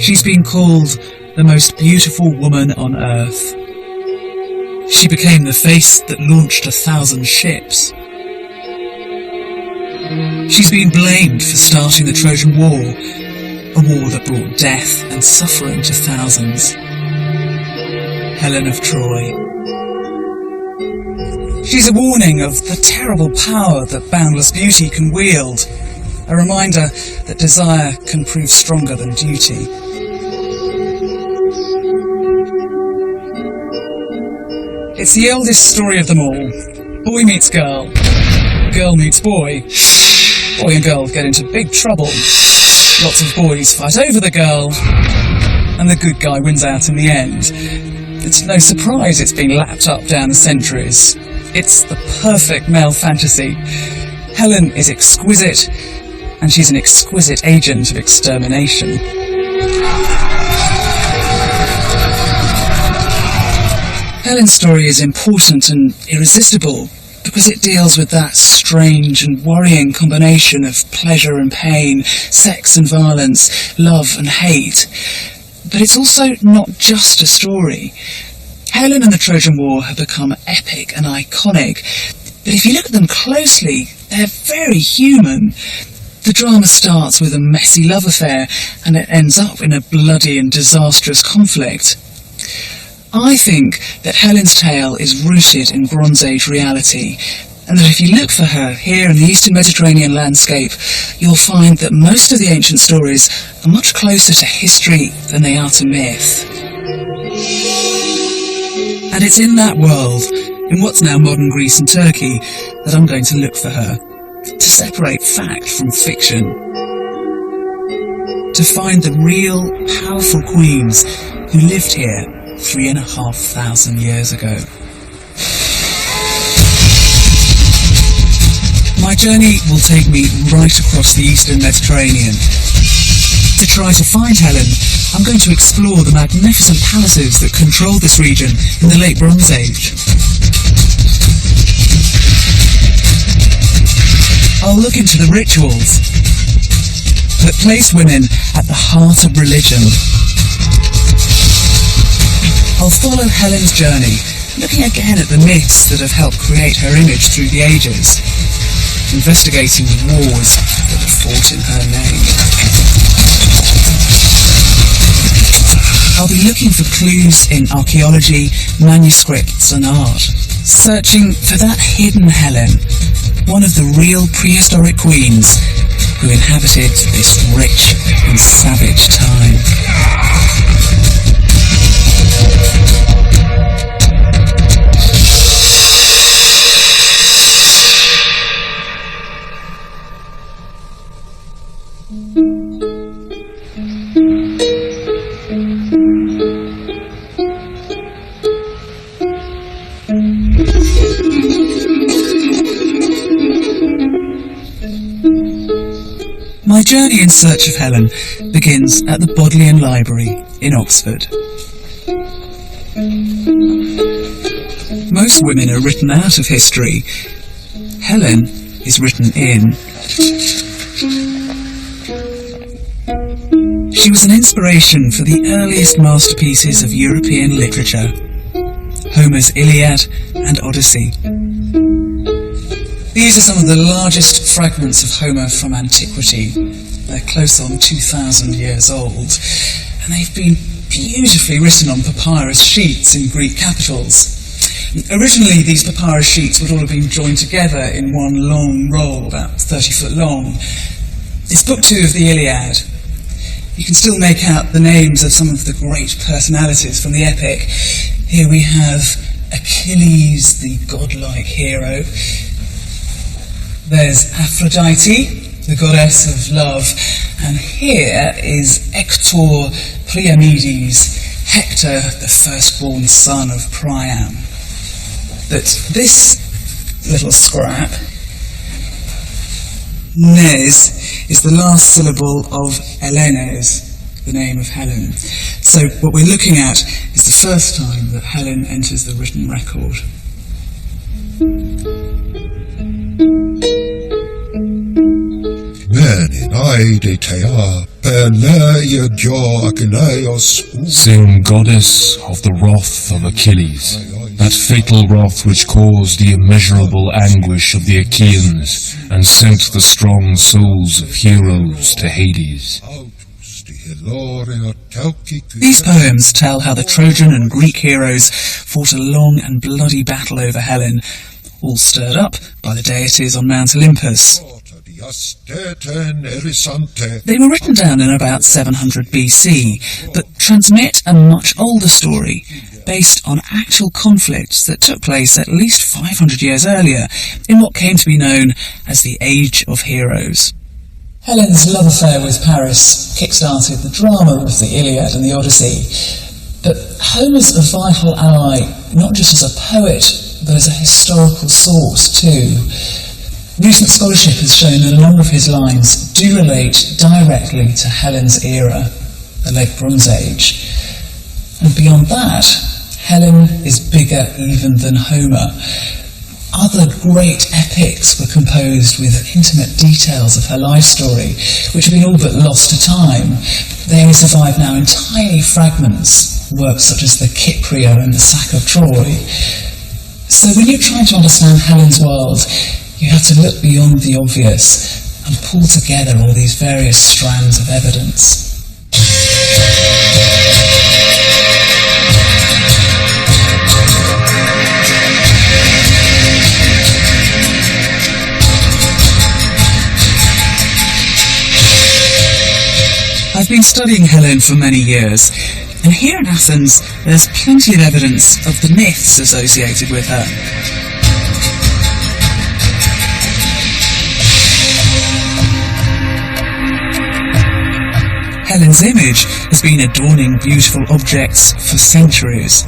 She's been called the most beautiful woman on earth. She became the face that launched 1,000 ships. She's been blamed for starting the Trojan War, a war that brought death and suffering to thousands. Helen of Troy. She's a warning of the terrible power that boundless beauty can wield, a reminder that desire can prove stronger than duty. It's the oldest story of them all. Boy meets girl. Girl meets boy. Boy and girl get into big trouble. Lots of boys fight over the girl, and the good guy wins out in the end. It's no surprise it's been lapped up down the centuries. It's the perfect male fantasy. Helen is exquisite, and she's an exquisite agent of extermination. Helen's story is important and irresistible because it deals with that strange and worrying combination of pleasure and pain, sex and violence, love and hate. But it's also not just a story. Helen and the Trojan War have become epic and iconic, but if you look at them closely, they're very human. The drama starts with a messy love affair and it ends up in a bloody and disastrous conflict. I think that Helen's tale is rooted in Bronze Age reality, and that if you look for her here in the Eastern Mediterranean landscape, you'll find that most of the ancient stories are much closer to history than they are to myth. And it's in that world, in what's now modern Greece and Turkey, that I'm going to look for her, to separate fact from fiction, to find the real, powerful queens who lived here 3,500 years ago. My journey will take me right across the Eastern Mediterranean. To try to find Helen, I'm going to explore the magnificent palaces that controlled this region in the late Bronze Age. I'll look into the rituals that place women at the heart of religion. I'll follow Helen's journey, looking again at the myths that have helped create her image through the ages, investigating the wars that are fought in her name. I'll be looking for clues in archaeology, manuscripts and art, searching for that hidden Helen, one of the real prehistoric queens who inhabited this rich and savage time. My journey in search of Helen begins at the Bodleian Library in Oxford. Most women are written out of history. Helen is written in. She was an inspiration for the earliest masterpieces of European literature, Homer's Iliad and Odyssey. These are some of the largest fragments of Homer from antiquity. They're close on 2,000 years old, and they've been beautifully written on papyrus sheets in Greek capitals. Originally, these papyrus sheets would all have been joined together in one long roll, about 30 foot long. It's book 2 of the Iliad. You can still make out the names of some of the great personalities from the epic. Here we have Achilles, the godlike hero. There's Aphrodite, the goddess of love, and here is Hector Priamedes, Hector, the firstborn son of Priam. But this little scrap, Nes, is the last syllable of Helenes, the name of Helen. So what we're looking at is the first time that Helen enters the written record. Then Sing, goddess of the wrath of Achilles, that fatal wrath which caused the immeasurable anguish of the Achaeans and sent the strong souls of heroes to Hades. These poems tell how the Trojan and Greek heroes fought a long and bloody battle over Helen, all stirred up by the deities on Mount Olympus. They were written down in about 700 BC, but transmit a much older story, based on actual conflicts that took place at least 500 years earlier, in what came to be known as the Age of Heroes. Helen's love affair with Paris kick-started the drama of the Iliad and the Odyssey, but Homer's a vital ally, not just as a poet, but as a historical source too. Recent scholarship has shown that a number of his lines do relate directly to Helen's era, the Late Bronze Age. And beyond that, Helen is bigger even than Homer. Other great epics were composed with intimate details of her life story, which have been all but lost to time. They only survive now in tiny fragments, works such as the Cypria and the Sack of Troy. So when you're trying to understand Helen's world, you have to look beyond the obvious and pull together all these various strands of evidence. I've been studying Helen for many years, and here in Athens there's plenty of evidence of the myths associated with her. Helen's image has been adorning beautiful objects for centuries.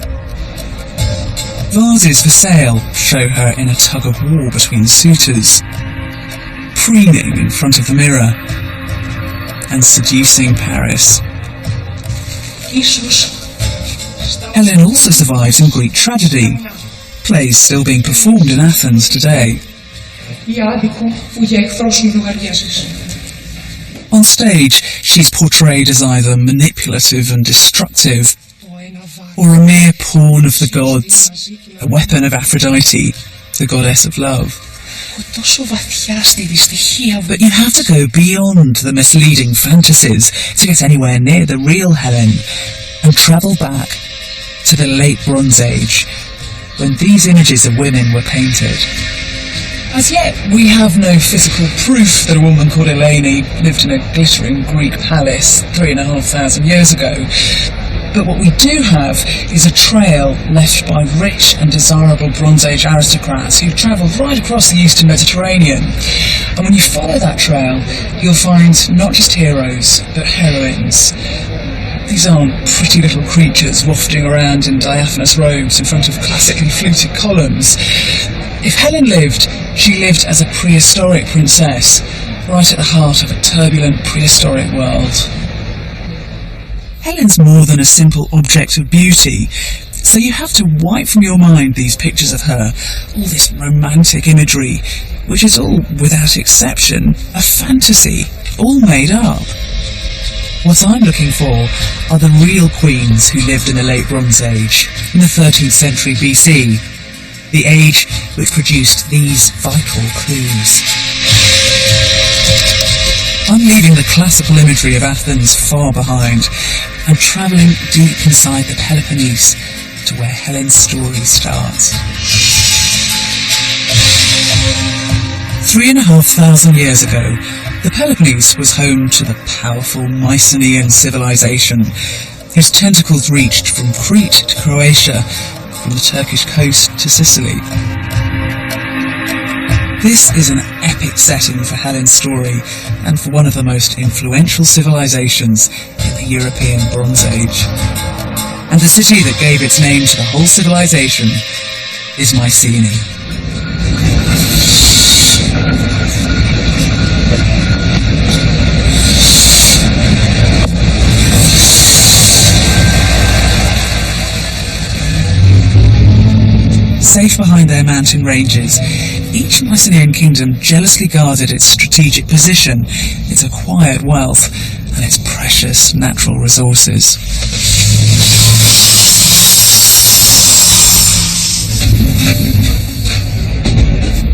Vases for sale show her in a tug-of-war between suitors, preening in front of the mirror, and seducing Paris. Helen also survives in Greek tragedy, plays still being performed in Athens today. On stage, she's portrayed as either manipulative and destructive, or a mere pawn of the gods, a weapon of Aphrodite, the goddess of love. But you have to go beyond the misleading fantasies to get anywhere near the real Helen, and travel back to the Late Bronze Age, when these images of women were painted. As yet, we have no physical proof that a woman called Eleni lived in a glittering Greek palace 3,500 years ago. But what we do have is a trail left by rich and desirable Bronze Age aristocrats who travelled right across the eastern Mediterranean. And when you follow that trail, you'll find not just heroes, but heroines. These aren't pretty little creatures wafting around in diaphanous robes in front of classically fluted columns. If Helen lived, she lived as a prehistoric princess, right at the heart of a turbulent prehistoric world. Helen's more than a simple object of beauty, so you have to wipe from your mind these pictures of her, all this romantic imagery, which is all, without exception, a fantasy, all made up. What I'm looking for are the real queens who lived in the Late Bronze Age, in the 13th century BC, the age which produced these vital clues. I'm leaving the classical imagery of Athens far behind and travelling deep inside the Peloponnese to where Helen's story starts. 3,500 years ago, the Peloponnese was home to the powerful Mycenaean civilization, whose tentacles reached from Crete to Croatia, from the Turkish coast to Sicily. This is an epic setting for Helen's story and for one of the most influential civilizations in the European Bronze Age. And the city that gave its name to the whole civilization is Mycenae. Safe behind their mountain ranges, Each Mycenaean kingdom jealously guarded its strategic position, its acquired wealth, and its precious natural resources.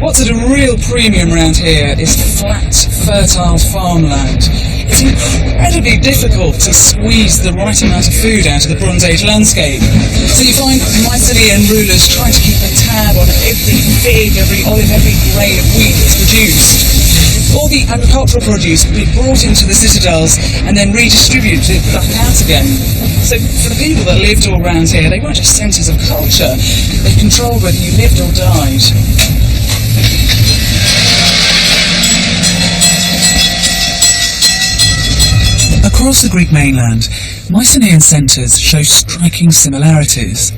What's at a real premium around here is flat, fertile farmland. It's incredibly difficult to squeeze the right amount of food out of the Bronze Age landscape. So you find Mycenaean rulers trying to keep a tab on every fig, every olive, every grain of wheat that's produced. All the agricultural produce would be brought into the citadels and then redistributed back out again. So for the people that lived all around here, they weren't just centres of culture, they controlled whether you lived or died. Across the Greek mainland, Mycenaean centres show striking similarities.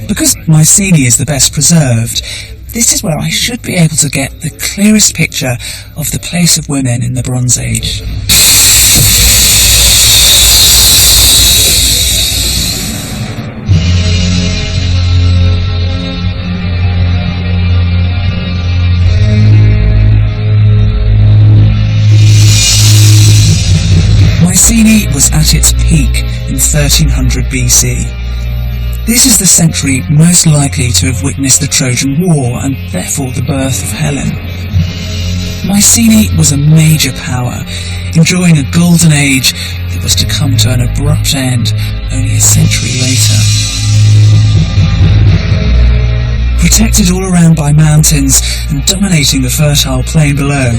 Because Mycenae is the best preserved, this is where I should be able to get the clearest picture of the place of women in the Bronze Age. Mycenae was at its peak in 1300 BC. This is the century most likely to have witnessed the Trojan War and therefore the birth of Helen. Mycenae was a major power, enjoying a golden age that was to come to an abrupt end only a century later. Protected all around by mountains and dominating the fertile plain below,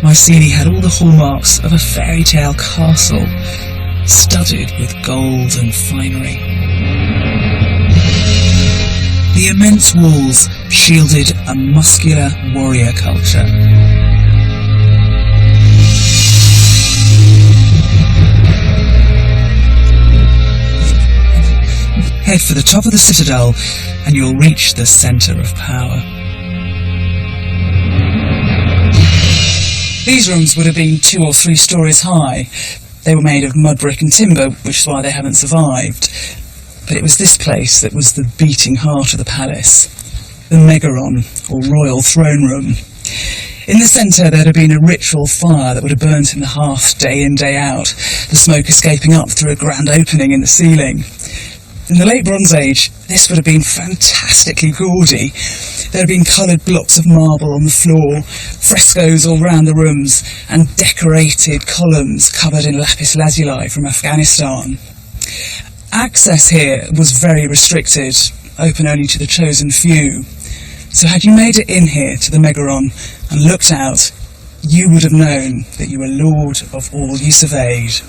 Mycenae had all the hallmarks of a fairy tale castle, studded with gold and finery. The immense walls shielded a muscular warrior culture. Head for the top of the citadel and you'll reach the centre of power. These rooms would have been 2 or 3 stories high. They were made of mud, brick and timber, which is why they haven't survived. But it was this place that was the beating heart of the palace, the Megaron, or Royal Throne Room. In the centre there'd have been a ritual fire that would have burnt in the hearth day in, day out, the smoke escaping up through a grand opening in the ceiling. In the late Bronze Age, this would have been fantastically gaudy. There had been coloured blocks of marble on the floor, frescoes all round the rooms, and decorated columns covered in lapis lazuli from Afghanistan. Access here was very restricted, open only to the chosen few. So had you made it in here to the Megaron and looked out, you would have known that you were lord of all you surveyed.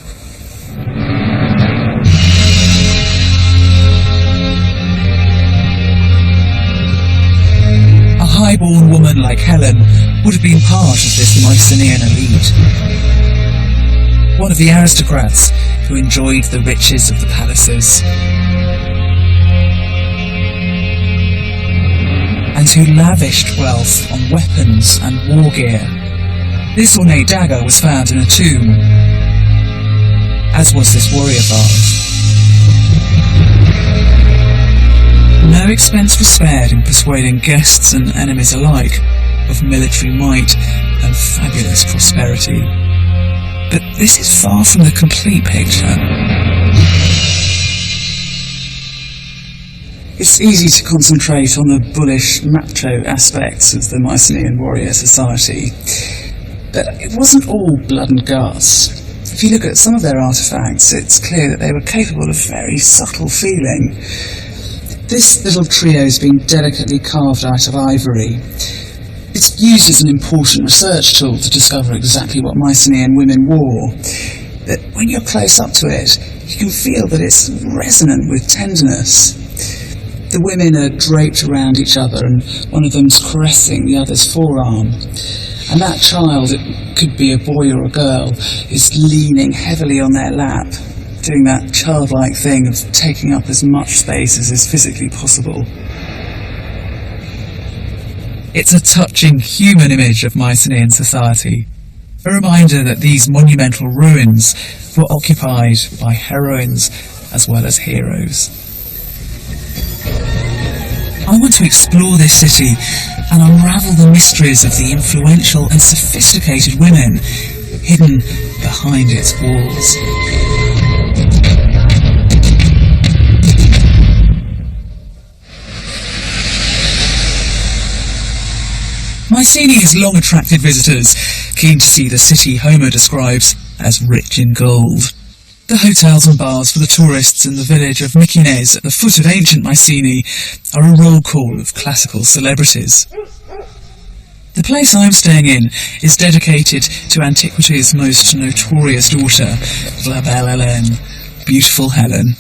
A high-born woman like Helen would have been part of this Mycenaean elite. One of the aristocrats who enjoyed the riches of the palaces, and who lavished wealth on weapons and war gear. This ornate dagger was found in a tomb, as was this warrior vase. No expense was spared in persuading guests and enemies alike of military might and fabulous prosperity. But this is far from the complete picture. It's easy to concentrate on the bullish, macho aspects of the Mycenaean warrior society, but it wasn't all blood and guts. If you look at some of their artefacts, it's clear that they were capable of very subtle feeling. This little trio's been delicately carved out of ivory. It's used as an important research tool to discover exactly what Mycenaean women wore. But when you're close up to it, you can feel that it's resonant with tenderness. The women are draped around each other and one of them's caressing the other's forearm. And that child, it could be a boy or a girl, is leaning heavily on their lap, doing that childlike thing of taking up as much space as is physically possible. It's a touching human image of Mycenaean society, a reminder that these monumental ruins were occupied by heroines as well as heroes. I want to explore this city and unravel the mysteries of the influential and sophisticated women hidden behind its walls. Mycenae has long attracted visitors, keen to see the city Homer describes as rich in gold. The hotels and bars for the tourists in the village of Mykines at the foot of ancient Mycenae are a roll call of classical celebrities. The place I'm staying in is dedicated to antiquity's most notorious daughter, La Belle Hélène, beautiful Helen.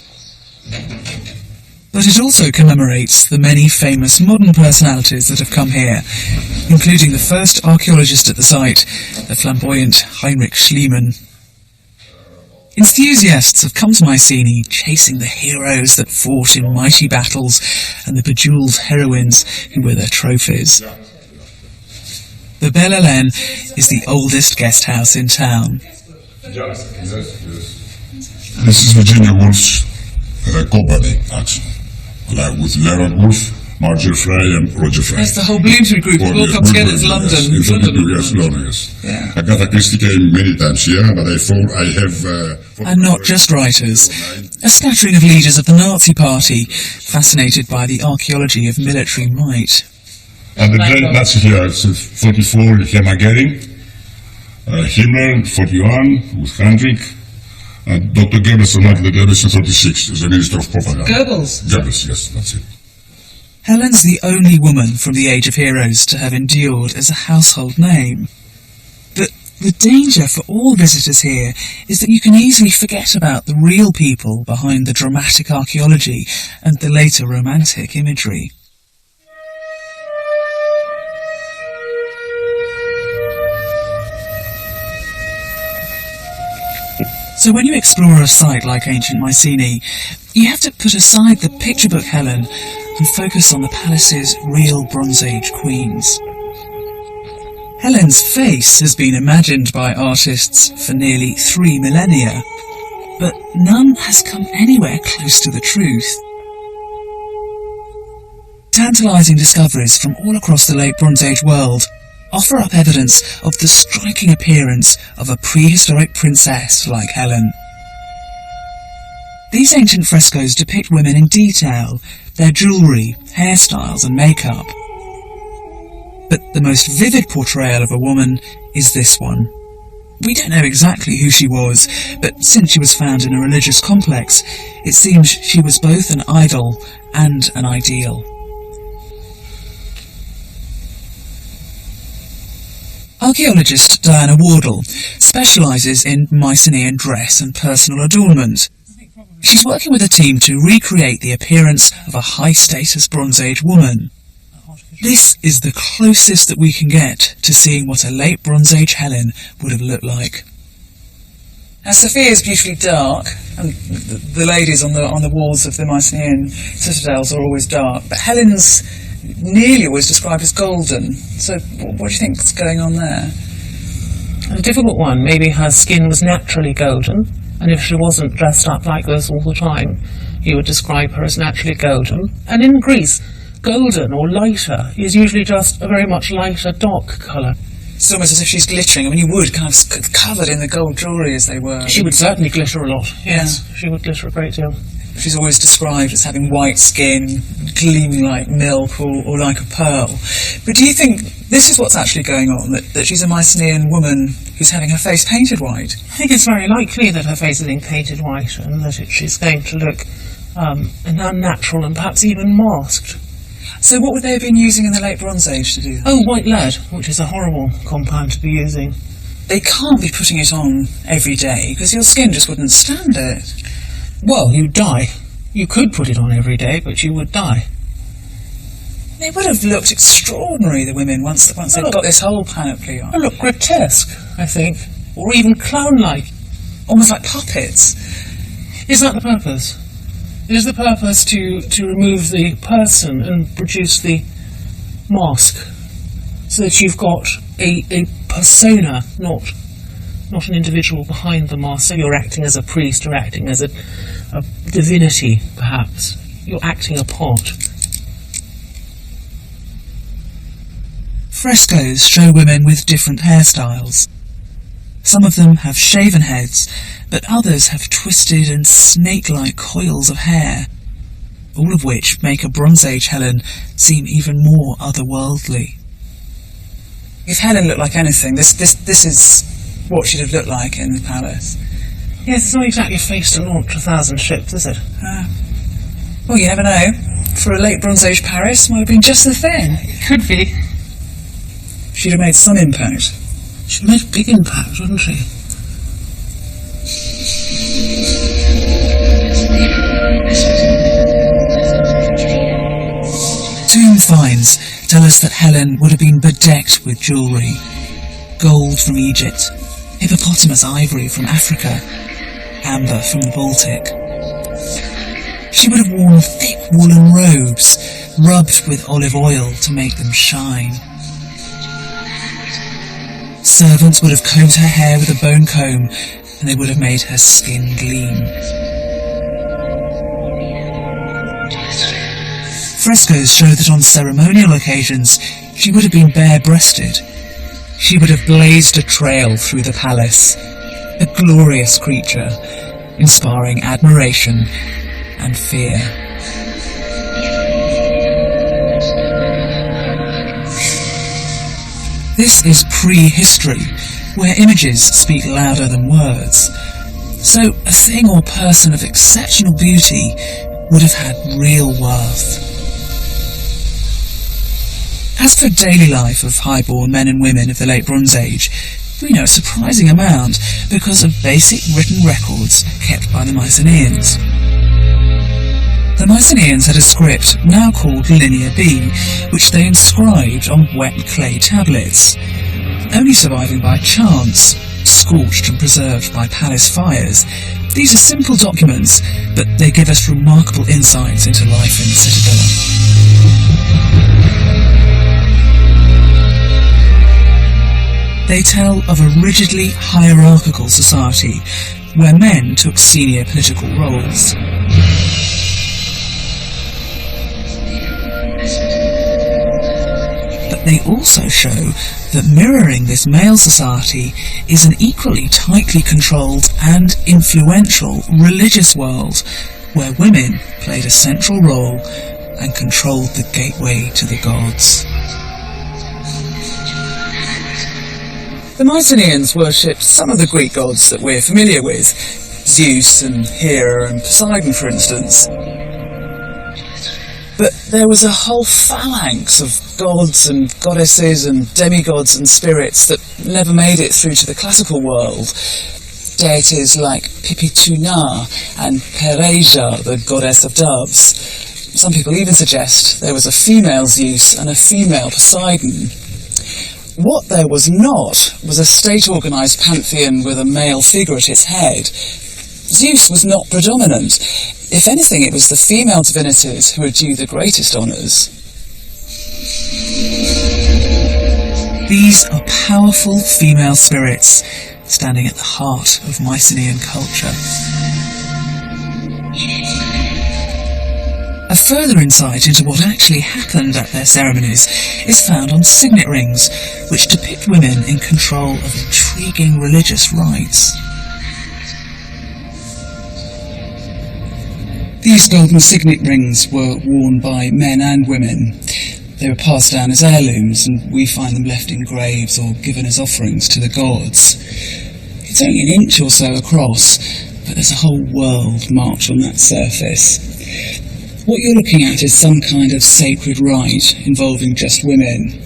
But it also commemorates the many famous modern personalities that have come here, including the first archaeologist at the site, the flamboyant Heinrich Schliemann. Enthusiasts have come to Mycenae chasing the heroes that fought in mighty battles and the bejewelled heroines who were their trophies. The Belle Hélène is the oldest guest house in town. This is Virginia Woolf's company, actually. Like with Leonard Woolf, Marjorie Frey and Roger Frey. Yes, the whole Bloomsbury group all come together. It's London. Yes, London, yes. Yeah. Agatha Christie came many times here, but I thought I have... and not just writers. A scattering of leaders of the Nazi Party, fascinated by the archaeology of military might. And the great Nazi here, it's 44, Hermann Goering, Himmler, 41, with Hendrik, and Dr. Goebbels, the Goebbels in 36, is the Minister of Propaganda. Goebbels? Goebbels, yes, that's it. Helen's the only woman from the Age of Heroes to have endured as a household name. But the danger for all visitors here is that you can easily forget about the real people behind the dramatic archaeology and the later romantic imagery. So when you explore a site like ancient Mycenae, you have to put aside the picture book Helen and focus on the palace's real Bronze Age queens. Helen's face has been imagined by artists for nearly 3 millennia, but none has come anywhere close to the truth. Tantalising discoveries from all across the late Bronze Age world offer up evidence of the striking appearance of a prehistoric princess like Helen. These ancient frescoes depict women in detail, their jewellery, hairstyles and makeup. But the most vivid portrayal of a woman is this one. We don't know exactly who she was, but since she was found in a religious complex, it seems she was both an idol and an ideal. Archaeologist Diana Wardle specialises in Mycenaean dress and personal adornment. She's working with a team to recreate the appearance of a high-status Bronze Age woman. This is the closest that we can get to seeing what a late Bronze Age Helen would have looked like. Now, Sophia is beautifully dark, and the ladies on the walls of the Mycenaean citadels are always dark, but Helen's nearly always described as golden. So what do you think is going on there? A difficult one. Maybe her skin was naturally golden, and if she wasn't dressed up like this all the time, you would describe her as naturally golden. And in Greece, golden or lighter is usually just a very much lighter, dark colour. It's almost as if she's glittering. I mean, you would kind of covered in the gold jewellery as they were. She would certainly glitter a lot. Yes, yeah. She would glitter a great deal. She's always described as having white skin, gleaming like milk or like a pearl. But do you think this is what's actually going on, that she's a Mycenaean woman who's having her face painted white? I think it's very likely that her face is being painted white and that she's going to look unnatural and perhaps even masked. So what would they have been using in the late Bronze Age to do that? Oh, white lead, which is a horrible compound to be using. They can't be putting it on every day because your skin just wouldn't stand it. Well, you'd die. You could put it on every day, but you would die. They would have looked extraordinary, the women, once they've got this whole panoply on. They look grotesque, I think, or even clown-like. Almost like puppets. Is that the purpose? Is the purpose to remove the person and produce the mask, so that you've got a persona, not an individual behind the mask? So you're acting as a priest, or acting as a divinity, perhaps. You're acting a part. Frescoes show women with different hairstyles. Some of them have shaven heads, but others have twisted and snake-like coils of hair, all of which make a Bronze Age Helen seem even more otherworldly. If Helen looked like anything, this is what she'd have looked like in the palace. Yes, it's not exactly a face to launch 1,000 ships, is it? Well, you never know. For a late Bronze Age Paris, might have been just the thing. It could be. She'd have made some impact. She'd made a big impact, wouldn't she? Tomb finds tell us that Helen would have been bedecked with jewellery. Gold from Egypt, hippopotamus ivory from Africa, amber from the Baltic. She would have worn thick woolen robes, rubbed with olive oil to make them shine. Servants would have combed her hair with a bone comb, and they would have made her skin gleam. Frescoes show that on ceremonial occasions she would have been bare-breasted. She would have blazed a trail through the palace, a glorious creature, inspiring admiration and fear. This is pre-history, where images speak louder than words. So a thing or person of exceptional beauty would have had real worth. As for daily life of highborn men and women of the Late Bronze Age, we know a surprising amount because of basic written records kept by the Mycenaeans. The Mycenaeans had a script now called Linear B, which they inscribed on wet clay tablets, only surviving by chance, scorched and preserved by palace fires. These are simple documents, but they give us remarkable insights into life in the citadel. They tell of a rigidly hierarchical society where men took senior political roles. But they also show that mirroring this male society is an equally tightly controlled and influential religious world where women played a central role and controlled the gateway to the gods. The Mycenaeans worshipped some of the Greek gods that we're familiar with, Zeus and Hera and Poseidon, for instance. But there was a whole phalanx of gods and goddesses and demigods and spirits that never made it through to the classical world. Deities like Pipituna and Pereja, the goddess of doves. Some people even suggest there was a female Zeus and a female Poseidon. What there was not was a state-organised pantheon with a male figure at its head. Zeus was not predominant. If anything, it was the female divinities who were due the greatest honours. These are powerful female spirits standing at the heart of Mycenaean culture. A further insight into what actually happened at their ceremonies is found on signet rings, which depict women in control of intriguing religious rites. These golden signet rings were worn by men and women. They were passed down as heirlooms, and we find them left in graves or given as offerings to the gods. It's only an inch or so across, but there's a whole world marked on that surface. What you're looking at is some kind of sacred rite involving just women.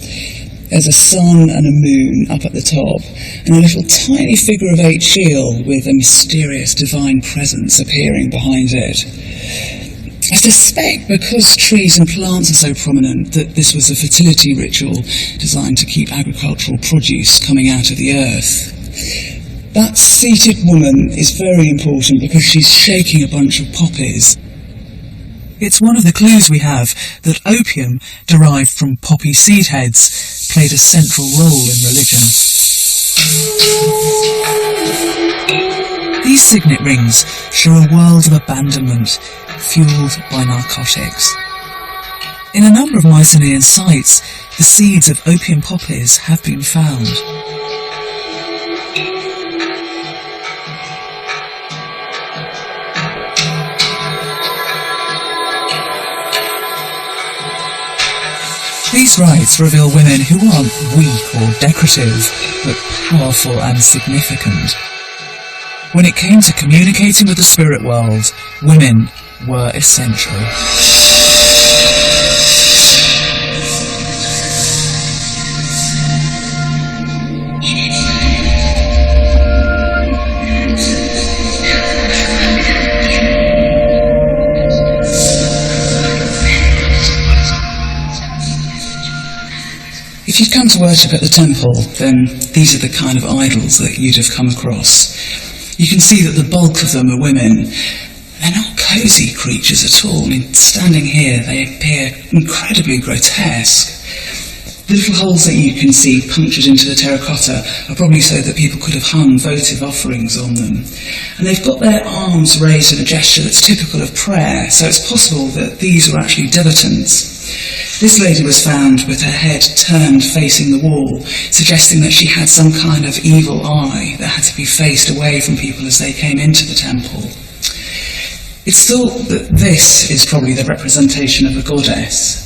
There's a sun and a moon up at the top, and a little tiny figure of 8 shield with a mysterious divine presence appearing behind it. I suspect because trees and plants are so prominent that this was a fertility ritual designed to keep agricultural produce coming out of the earth. That seated woman is very important because she's shaking a bunch of poppies. It's one of the clues we have that opium, derived from poppy seed heads, played a central role in religion. These signet rings show a world of abandonment, fuelled by narcotics. In a number of Mycenaean sites, the seeds of opium poppies have been found. These rites reveal women who aren't weak or decorative, but powerful and significant. When it came to communicating with the spirit world, women were essential. If you'd come to worship at the temple, then these are the kind of idols that you'd have come across. You can see that the bulk of them are women. They're not cosy creatures at all. I mean, standing here, they appear incredibly grotesque. The little holes that you can see punctured into the terracotta are probably so that people could have hung votive offerings on them. And they've got their arms raised in a gesture that's typical of prayer, so it's possible that these were actually dilettantes. This lady was found with her head turned facing the wall, suggesting that she had some kind of evil eye that had to be faced away from people as they came into the temple. It's thought that this is probably the representation of a goddess.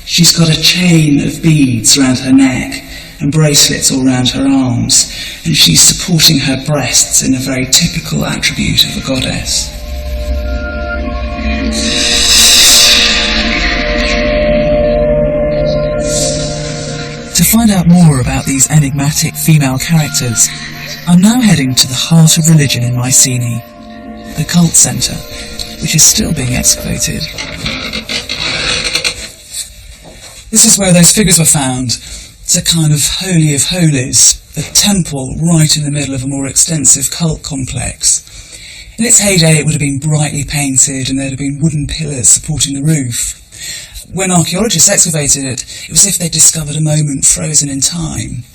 She's got a chain of beads around her neck and bracelets all round her arms, and she's supporting her breasts in a very typical attribute of a goddess. To find out more about these enigmatic female characters, I'm now heading to the heart of religion in Mycenae, the cult centre, which is still being excavated. This is where those figures were found. It's a kind of holy of holies, a temple right in the middle of a more extensive cult complex. In its heyday, it would have been brightly painted and there'd have been wooden pillars supporting the roof. When archaeologists excavated it, it was as if they'd discovered a moment frozen in time.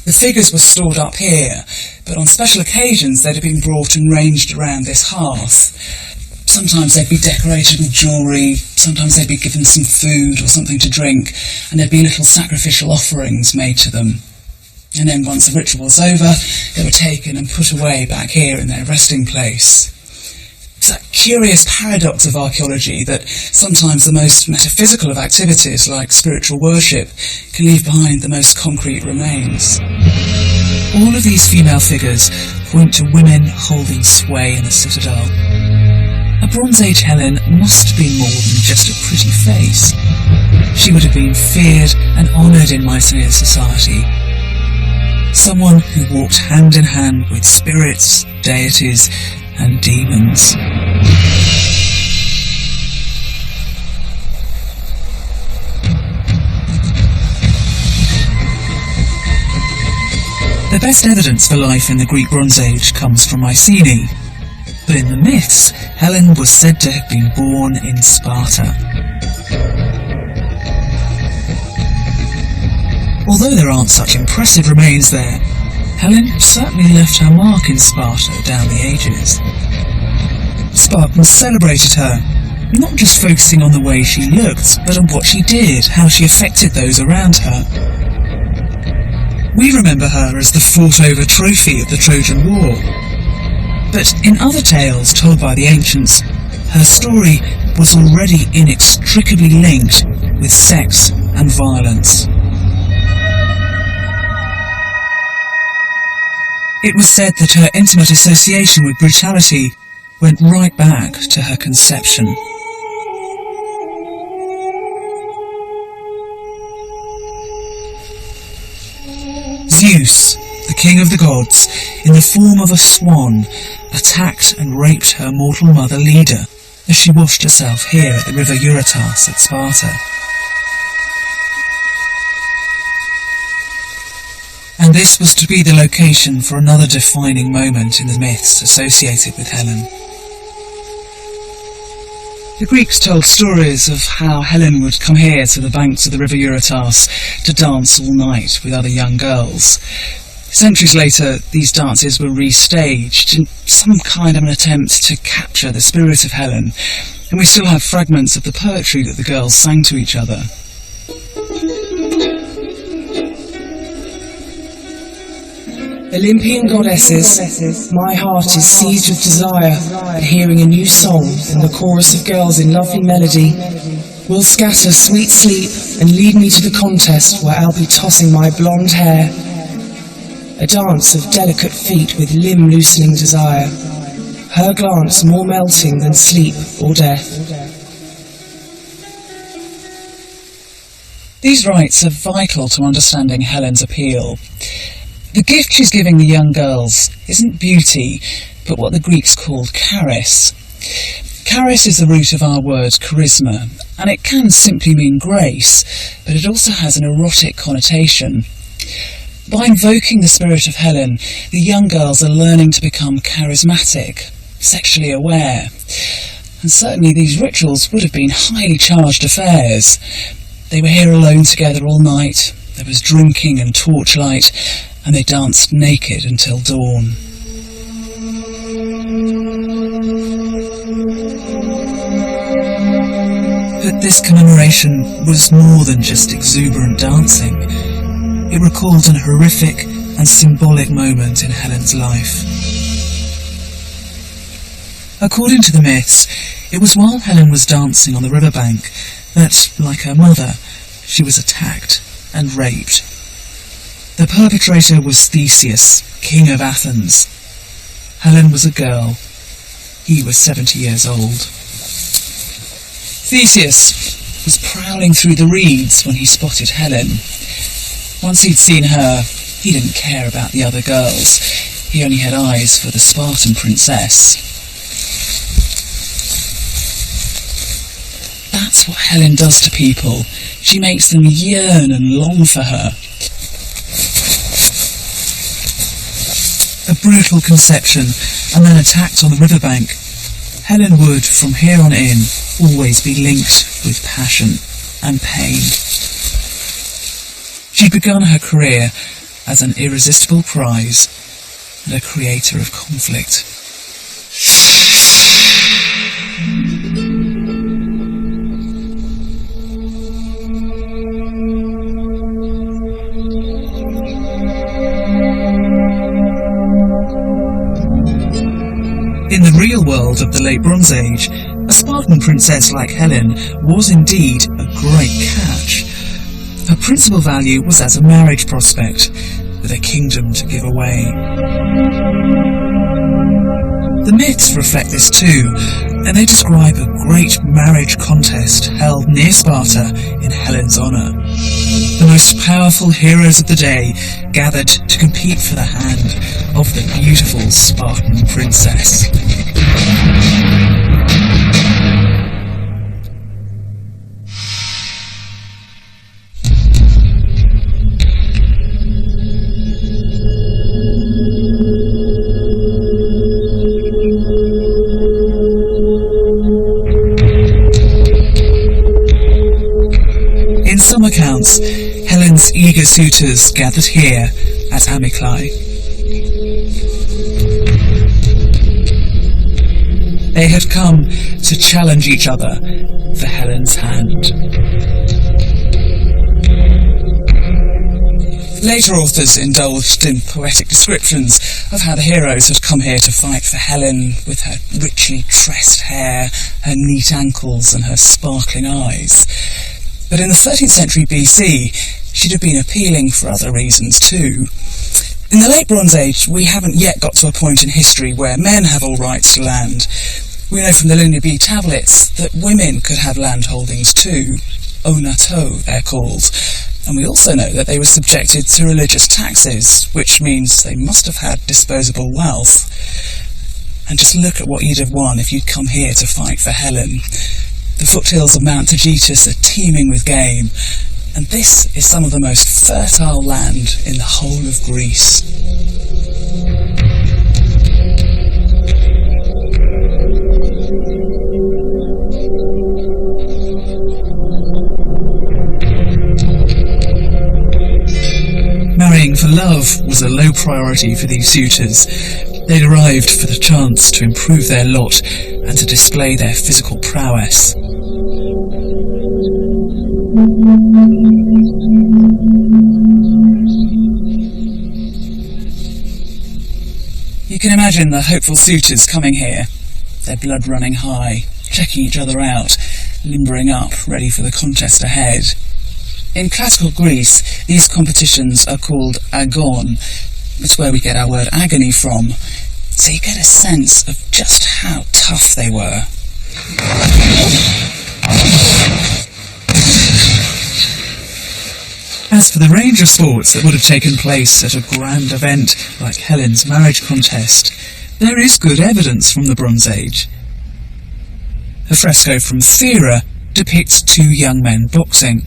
The figures were stored up here, but on special occasions they'd have been brought and ranged around this hearth. Sometimes they'd be decorated with jewellery, sometimes they'd be given some food or something to drink, and there'd be little sacrificial offerings made to them. And then once the ritual was over, they were taken and put away back here in their resting place. It's that curious paradox of archaeology that sometimes the most metaphysical of activities, like spiritual worship, can leave behind the most concrete remains. All of these female figures point to women holding sway in the citadel. A Bronze Age Helen must have been more than just a pretty face. She would have been feared and honoured in Mycenaean society. Someone who walked hand in hand with spirits, deities, and demons. The best evidence for life in the Greek Bronze Age comes from Mycenae. But in the myths, Helen was said to have been born in Sparta. Although there aren't such impressive remains there, Helen certainly left her mark in Sparta down the ages. Spartans celebrated her, not just focusing on the way she looked, but on what she did, how she affected those around her. We remember her as the fought-over trophy of the Trojan War. But in other tales told by the ancients, her story was already inextricably linked with sex and violence. It was said that her intimate association with brutality went right back to her conception. Zeus, the king of the gods, in the form of a swan, attacked and raped her mortal mother Leda as she washed herself here at the river Eurotas at Sparta. And this was to be the location for another defining moment in the myths associated with Helen. The Greeks told stories of how Helen would come here to the banks of the river Eurotas to dance all night with other young girls. Centuries later, these dances were restaged in some kind of an attempt to capture the spirit of Helen, And we still have fragments of the poetry that the girls sang to each other. Olympian goddesses, my heart is seized with desire at hearing a new song and the chorus of girls in lovely melody will scatter sweet sleep and lead me to the contest where I'll be tossing my blonde hair. A dance of delicate feet with limb-loosening desire, her glance more melting than sleep or death. These rites are vital to understanding Helen's appeal. The gift she's giving the young girls isn't beauty, but what the Greeks called charis. Charis is the root of our word charisma, and it can simply mean grace, but it also has an erotic connotation. By invoking the spirit of Helen, the young girls are learning to become charismatic, sexually aware. And certainly these rituals would have been highly charged affairs. They were here alone together all night, there was drinking and torchlight, and they danced naked until dawn. But this commemoration was more than just exuberant dancing. It recalled an horrific and symbolic moment in Helen's life. According to the myths, it was while Helen was dancing on the riverbank that, like her mother, she was attacked and raped. The perpetrator was Theseus, king of Athens. Helen was a girl. He was 70 years old. Theseus was prowling through the reeds when he spotted Helen. Once he'd seen her, he didn't care about the other girls. He only had eyes for the Spartan princess. That's what Helen does to people. She makes them yearn and long for her. A brutal conception, and then attacked on the riverbank, Helen would, from here on in, always be linked with passion and pain. She'd begun her career as an irresistible prize and a creator of conflict. In the real world of the Late Bronze Age, a Spartan princess like Helen was indeed a great catch. Her principal value was as a marriage prospect, with a kingdom to give away. The myths reflect this too, and they describe a great marriage contest held near Sparta in Helen's honour. The most powerful heroes of the day gathered to compete for the hand of the beautiful Spartan princess. In some accounts, Helen's eager suitors gathered here at Amyclae. They had come to challenge each other for Helen's hand. Later authors indulged in poetic descriptions of how the heroes had come here to fight for Helen with her richly tressed hair, her neat ankles and her sparkling eyes. But in the 13th century BC, she'd have been appealing for other reasons too. In the Late Bronze Age, we haven't yet got to a point in history where men have all rights to land. We know from the Linear B tablets that women could have land holdings too. Onato, they're called. And we also know that they were subjected to religious taxes, which means they must have had disposable wealth. And just look at what you'd have won if you'd come here to fight for Helen. The foothills of Mount Taygetus are teeming with game, and this is some of the most fertile land in the whole of Greece. Marrying for love was a low priority for these suitors. They'd arrived for the chance to improve their lot and to display their physical prowess. You can imagine the hopeful suitors coming here, their blood running high, checking each other out, limbering up, ready for the contest ahead. In classical Greece, these competitions are called agon. It's where we get our word agony from, so you get a sense of just how tough they were. As for the range of sports that would have taken place at a grand event like Helen's marriage contest, there is good evidence from the Bronze Age. A fresco from Thera depicts two young men boxing.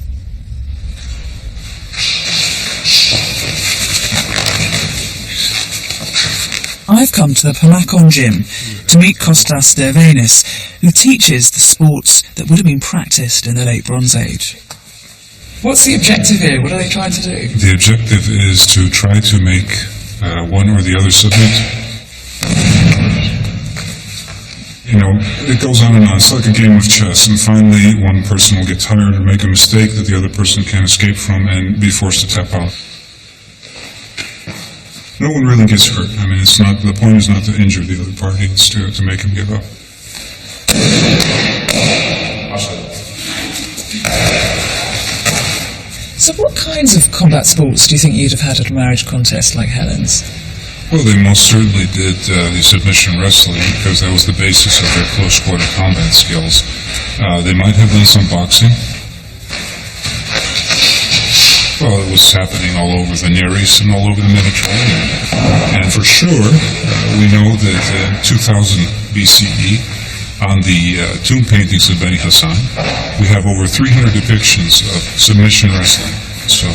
I've come to the Palakon gym to meet Kostas Dervenis, who teaches the sports that would have been practiced in the late Bronze Age. What's the objective here? What are they trying to do? The objective is to try to make one or the other submit. You know, it goes on and on. It's like a game of chess, and finally one person will get tired or make a mistake that the other person can't escape from and be forced to tap out. No one really gets hurt. I mean, it's not, the point is not to injure the other party, it's to make him give up. So what kinds of combat sports do you think you'd have had at a marriage contest like Helen's? Well, they most certainly did the submission wrestling, because that was the basis of their close quarter combat skills. They might have done some boxing. Well, it was happening all over the Near East and all over the Mediterranean. And for sure, we know that in 2000 BCE, on the tomb paintings of Beni Hassan, we have over 300 depictions of submission wrestling. So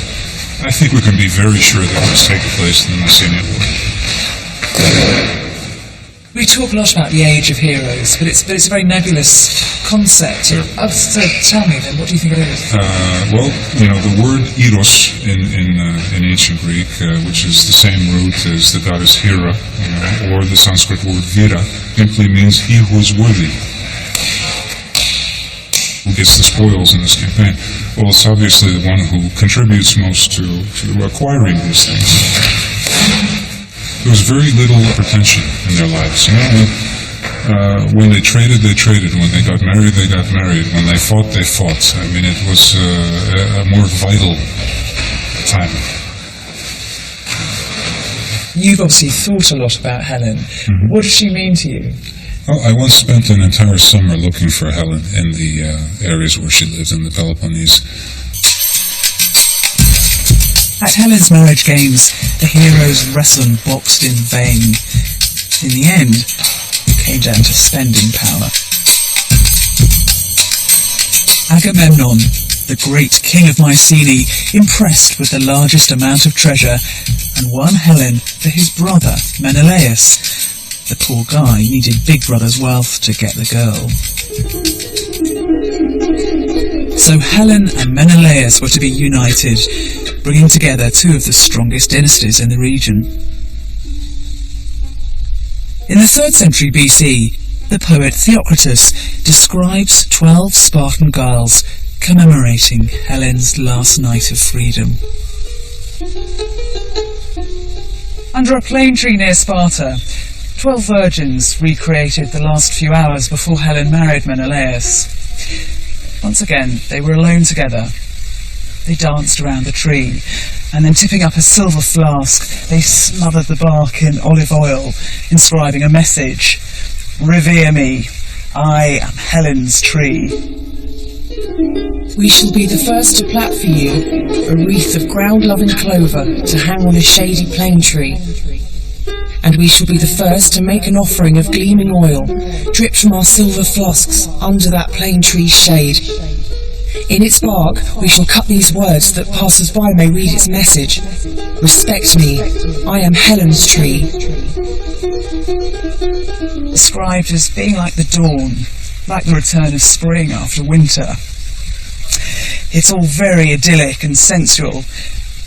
I think we can be very sure that it was taking place in the Mycenaean world. We talk a lot about the age of heroes, but it's a very nebulous concept. So tell me then, what do you think it is? Well, you know, the word eros in ancient Greek, which is the same root as the goddess Hera, or the Sanskrit word vira, simply means he who is worthy. Who gets the spoils in this campaign? Well, it's obviously the one who contributes most to acquiring these things. There was very little pretension in their lives. You know, when they traded, they traded. When they got married, they got married. When they fought, they fought. I mean, it was a more vital time. You've obviously thought a lot about Helen. Mm-hmm. What does she mean to you? Well, I once spent an entire summer looking for Helen in the areas where she lived in the Peloponnese. At Helen's marriage games, the heroes wrestled and boxed in vain. In the end, it came down to spending power. Agamemnon, the great king of Mycenae, impressed with the largest amount of treasure, and won Helen for his brother, Menelaus. The poor guy needed Big Brother's wealth to get the girl. So Helen and Menelaus were to be united, bringing together two of the strongest dynasties in the region. In the 3rd century BC, the poet Theocritus describes 12 Spartan girls commemorating Helen's last night of freedom. Under a plane tree near Sparta, 12 virgins recreated the last few hours before Helen married Menelaus. Once again, they were alone together. They danced around the tree, and then tipping up a silver flask, they smothered the bark in olive oil, inscribing a message: "Revere me, I am Helen's tree." We shall be the first to plat for you a wreath of ground-loving clover to hang on a shady plane tree. And we shall be the first to make an offering of gleaming oil, dripped from our silver flasks under that plane tree's shade. In its bark we shall cut these words that passers-by may read its message: "Respect me, I am Helen's tree." Described as being like the dawn, like the return of spring after winter. It's all very idyllic and sensual,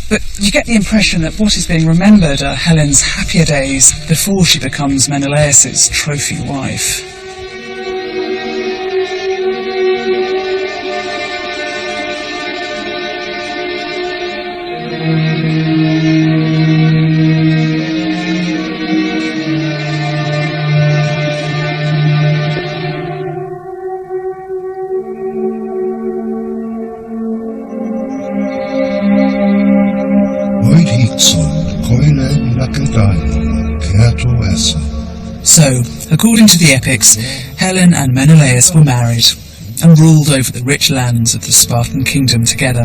But you get the impression that what is being remembered are Helen's happier days before she becomes Menelaus's trophy wife. So, according to the epics, Helen and Menelaus were married and ruled over the rich lands of the Spartan kingdom together.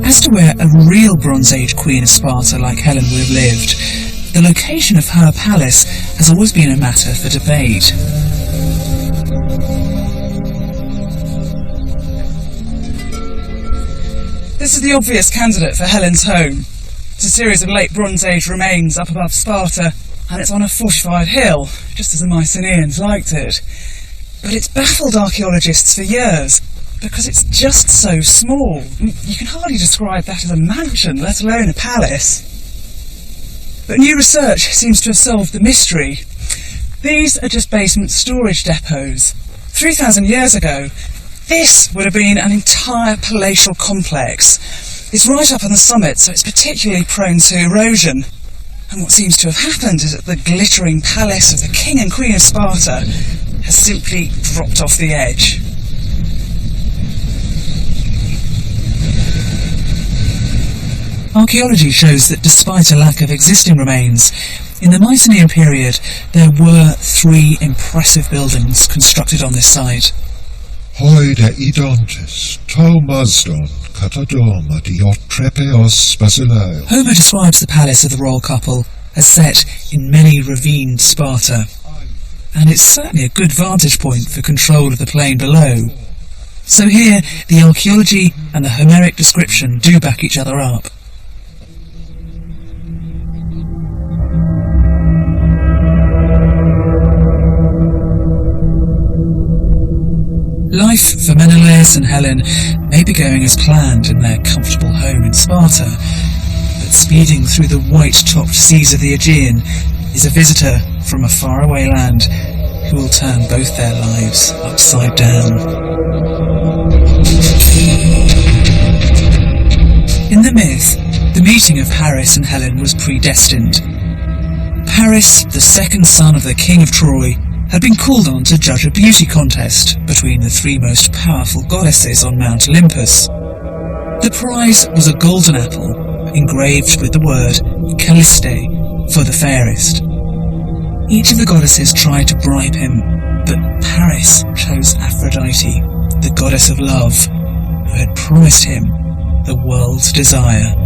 As to where a real Bronze Age queen of Sparta like Helen would have lived, the location of her palace has always been a matter for debate. This is the obvious candidate for Helen's home. It's a series of late Bronze Age remains up above Sparta, and it's on a fortified hill, just as the Mycenaeans liked it. But it's baffled archaeologists for years, because it's just so small. You can hardly describe that as a mansion, let alone a palace. But new research seems to have solved the mystery. These are just basement storage depots. 3,000 years ago, this would have been an entire palatial complex. It's right up on the summit, so it's particularly prone to erosion. And what seems to have happened is that the glittering palace of the King and Queen of Sparta has simply dropped off the edge. Archaeology shows that despite a lack of existing remains, in the Mycenaean period there were 3 impressive buildings constructed on this site. Hoy de idontis, Tomasdon, Katadoma Diotrepeos Basileio. Homer describes the palace of the royal couple as set in many ravined Sparta, and it's certainly a good vantage point for control of the plain below. So here, the archaeology and the Homeric description do back each other up. Life for Menelaus and Helen may be going as planned in their comfortable home in Sparta, but speeding through the white-topped seas of the Aegean is a visitor from a faraway land who will turn both their lives upside down. In the myth, the meeting of Paris and Helen was predestined. Paris, the second son of the King of Troy, had been called on to judge a beauty contest between the 3 most powerful goddesses on Mount Olympus. The prize was a golden apple, engraved with the word Calliste, for the fairest. Each of the goddesses tried to bribe him, but Paris chose Aphrodite, the goddess of love, who had promised him the world's desire.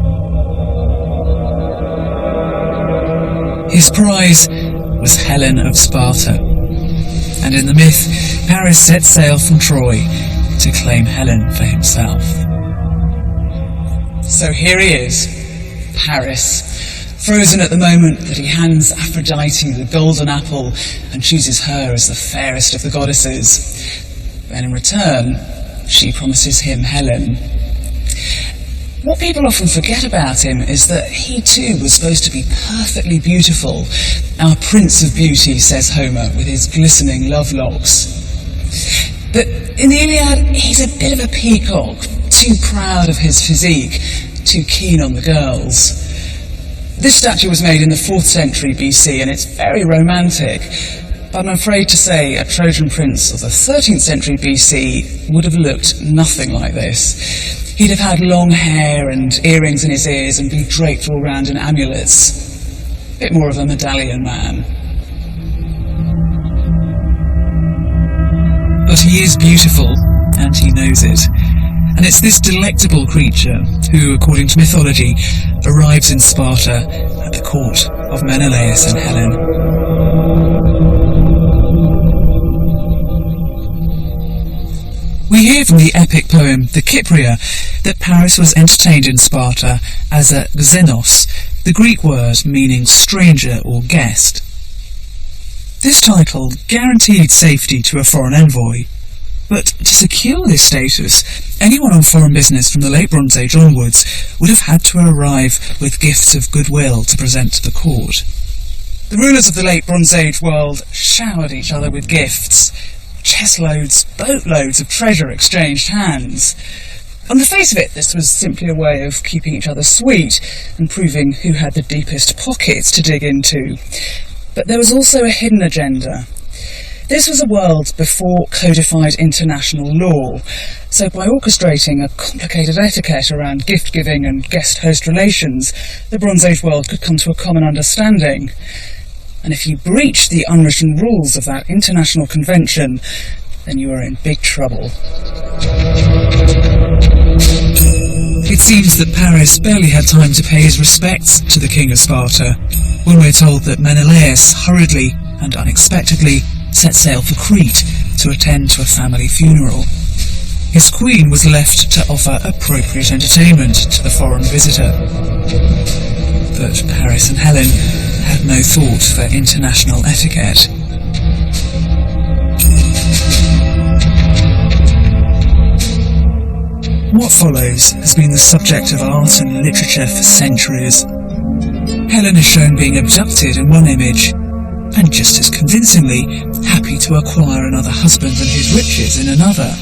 His prize was Helen of Sparta, and in the myth, Paris set sail from Troy to claim Helen for himself. So here he is, Paris, frozen at the moment that he hands Aphrodite the golden apple and chooses her as the fairest of the goddesses. Then in return, she promises him Helen. What people often forget about him is that he too was supposed to be perfectly beautiful. Our Prince of Beauty, says Homer, with his glistening love locks. But in the Iliad, he's a bit of a peacock, too proud of his physique, too keen on the girls. This statue was made in the 4th century BC, and it's very romantic. But I'm afraid to say a Trojan prince of the 13th century BC would have looked nothing like this. He'd have had long hair and earrings in his ears and be draped all round in amulets. A bit more of a medallion man. But he is beautiful, and he knows it. And it's this delectable creature who, according to mythology, arrives in Sparta at the court of Menelaus and Helen. We hear from the epic poem The Kypria that Paris was entertained in Sparta as a xenos, the Greek word meaning stranger or guest. This title guaranteed safety to a foreign envoy, but to secure this status, anyone on foreign business from the Late Bronze Age onwards would have had to arrive with gifts of goodwill to present to the court. The rulers of the Late Bronze Age world showered each other with gifts. Chestloads, boatloads of treasure exchanged hands. On the face of it, this was simply a way of keeping each other sweet and proving who had the deepest pockets to dig into. But there was also a hidden agenda. This was a world before codified international law, so by orchestrating a complicated etiquette around gift-giving and guest-host relations, the Bronze Age world could come to a common understanding. And if you breached the unwritten rules of that international convention, then you were in big trouble. It seems that Paris barely had time to pay his respects to the King of Sparta when we're told that Menelaus hurriedly and unexpectedly set sail for Crete to attend to a family funeral. His queen was left to offer appropriate entertainment to the foreign visitor. But Paris and Helen had no thought for international etiquette. What follows has been the subject of art and literature for centuries. Helen is shown being abducted in one image, and just as convincingly happy to acquire another husband and his riches in another.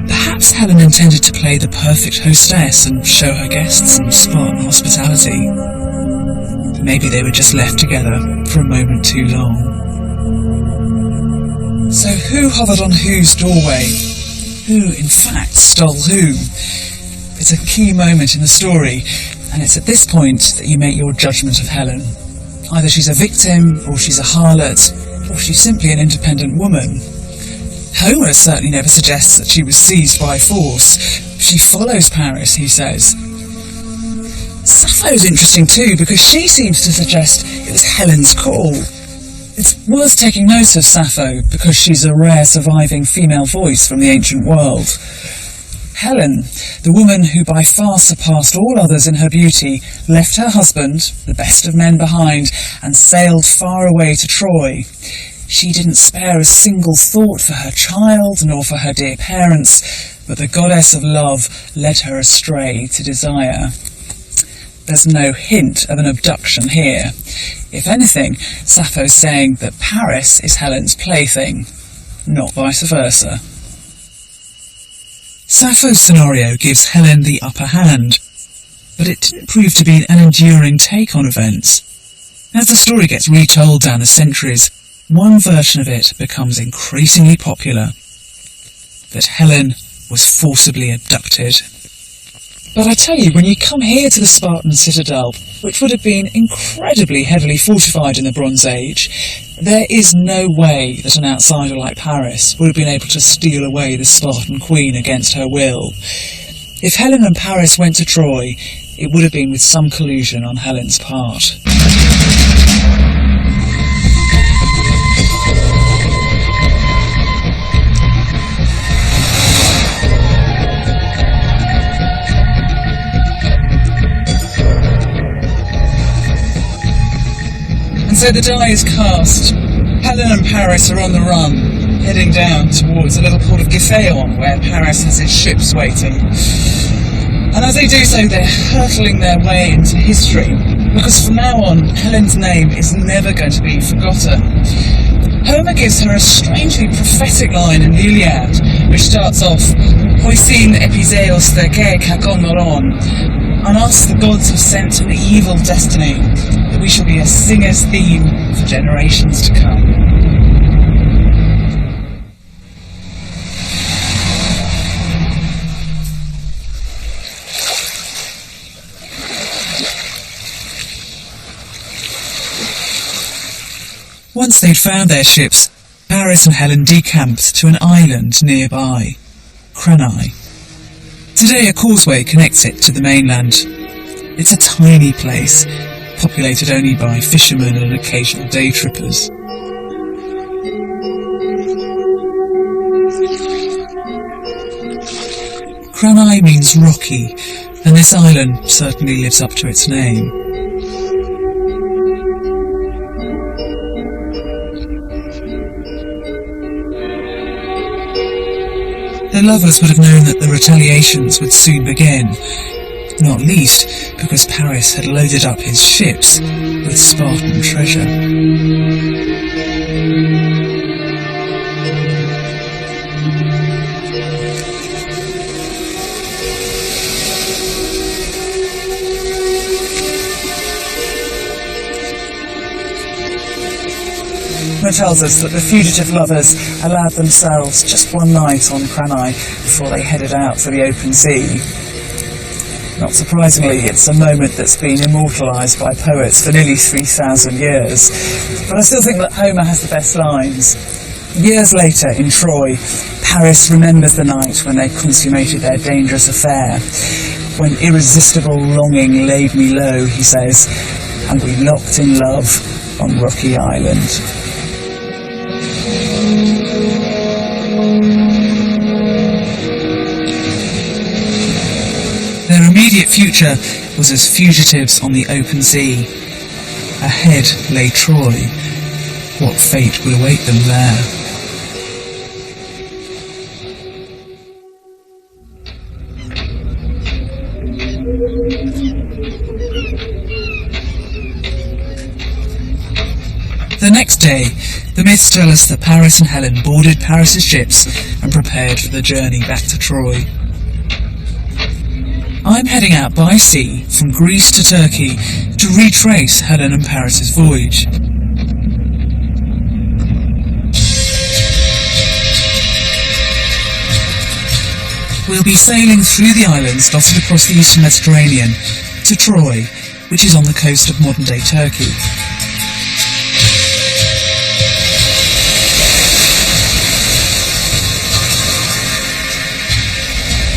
Perhaps Helen intended to play the perfect hostess and show her guests some Spartan hospitality. Maybe they were just left together for a moment too long. So who hovered on whose doorway? Who, in fact, stole whom? It's a key moment in the story, and it's at this point that you make your judgment of Helen. Either she's a victim, or she's a harlot, or she's simply an independent woman. Homer certainly never suggests that she was seized by force. She follows Paris, he says. Sappho's interesting too, because she seems to suggest it was Helen's call. It's worth taking note of Sappho, because she's a rare surviving female voice from the ancient world. Helen, the woman who by far surpassed all others in her beauty, left her husband, the best of men, behind, and sailed far away to Troy. She didn't spare a single thought for her child, nor for her dear parents, but the goddess of love led her astray to desire. There's no hint of an abduction here. If anything, Sappho's saying that Paris is Helen's plaything, not vice versa. Sappho's scenario gives Helen the upper hand, but it didn't prove to be an enduring take on events. As the story gets retold down the centuries, one version of it becomes increasingly popular: that Helen was forcibly abducted. But I tell you, when you come here to the Spartan citadel, which would have been incredibly heavily fortified in the Bronze Age, there is no way that an outsider like Paris would have been able to steal away the Spartan queen against her will. If Helen and Paris went to Troy, it would have been with some collusion on Helen's part. So the die is cast. Helen and Paris are on the run, heading down towards the little port of Githaion, where Paris has his ships waiting. And as they do so, they're hurtling their way into history, because from now on, Helen's name is never going to be forgotten. Homer gives her a strangely prophetic line in the Iliad, which starts off, Poisin episeos theke kagonoron, and us the gods have sent an evil destiny, that we shall be a singer's theme for generations to come. Once they'd found their ships, Paris and Helen decamped to an island nearby, Cranae. Today a causeway connects it to the mainland. It's a tiny place, populated only by fishermen and occasional day trippers. Cranae means rocky, and this island certainly lives up to its name. The lovers would have known that the retaliations would soon begin, not least because Paris had loaded up his ships with Spartan treasure. Tells us that the fugitive lovers allowed themselves just one night on Cranai before they headed out for the open sea. Not surprisingly, it's a moment that's been immortalised by poets for nearly 3,000 years. But I still think that Homer has the best lines. Years later, in Troy, Paris remembers the night when they consummated their dangerous affair. When irresistible longing laid me low, he says, and we locked in love on Rocky Island. Their immediate future was as fugitives on the open sea. Ahead lay Troy. What fate would await them there? The next day, the myths tell us that Paris and Helen boarded Paris's ships and prepared for the journey back to Troy. I'm heading out by sea from Greece to Turkey to retrace Helen and Paris's voyage. We'll be sailing through the islands dotted across the eastern Mediterranean to Troy, which is on the coast of modern-day Turkey.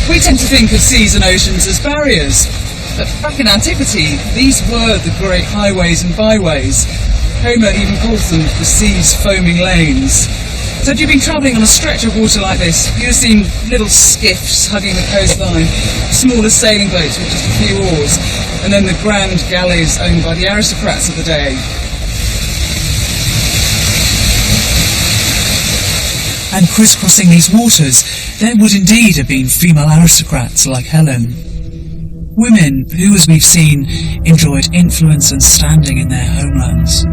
We tend to think of seas and oceans as barriers, but back in antiquity, these were the great highways and byways. Homer even calls them the sea's foaming lanes. So if you've been travelling on a stretch of water like this, you've seen little skiffs hugging the coastline, smaller sailing boats with just a few oars, and then the grand galleys owned by the aristocrats of the day. And crisscrossing these waters, there would indeed have been female aristocrats like Helen. Women who, as we've seen, enjoyed influence and standing in their homelands.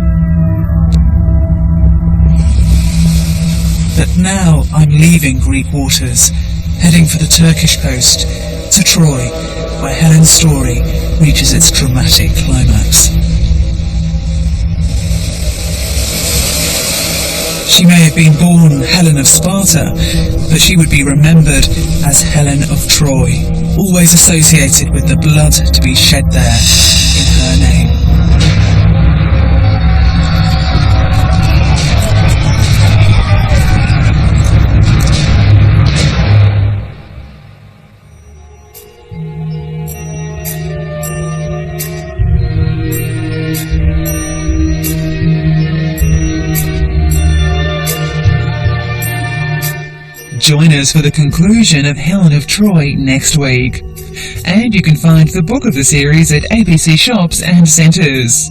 But now I'm leaving Greek waters, heading for the Turkish coast, to Troy, where Helen's story reaches its dramatic climax. She may have been born Helen of Sparta, but she would be remembered as Helen of Troy, always associated with the blood to be shed there in her name. Join us for the conclusion of Helen of Troy next week. And you can find the book of the series at ABC shops and centres.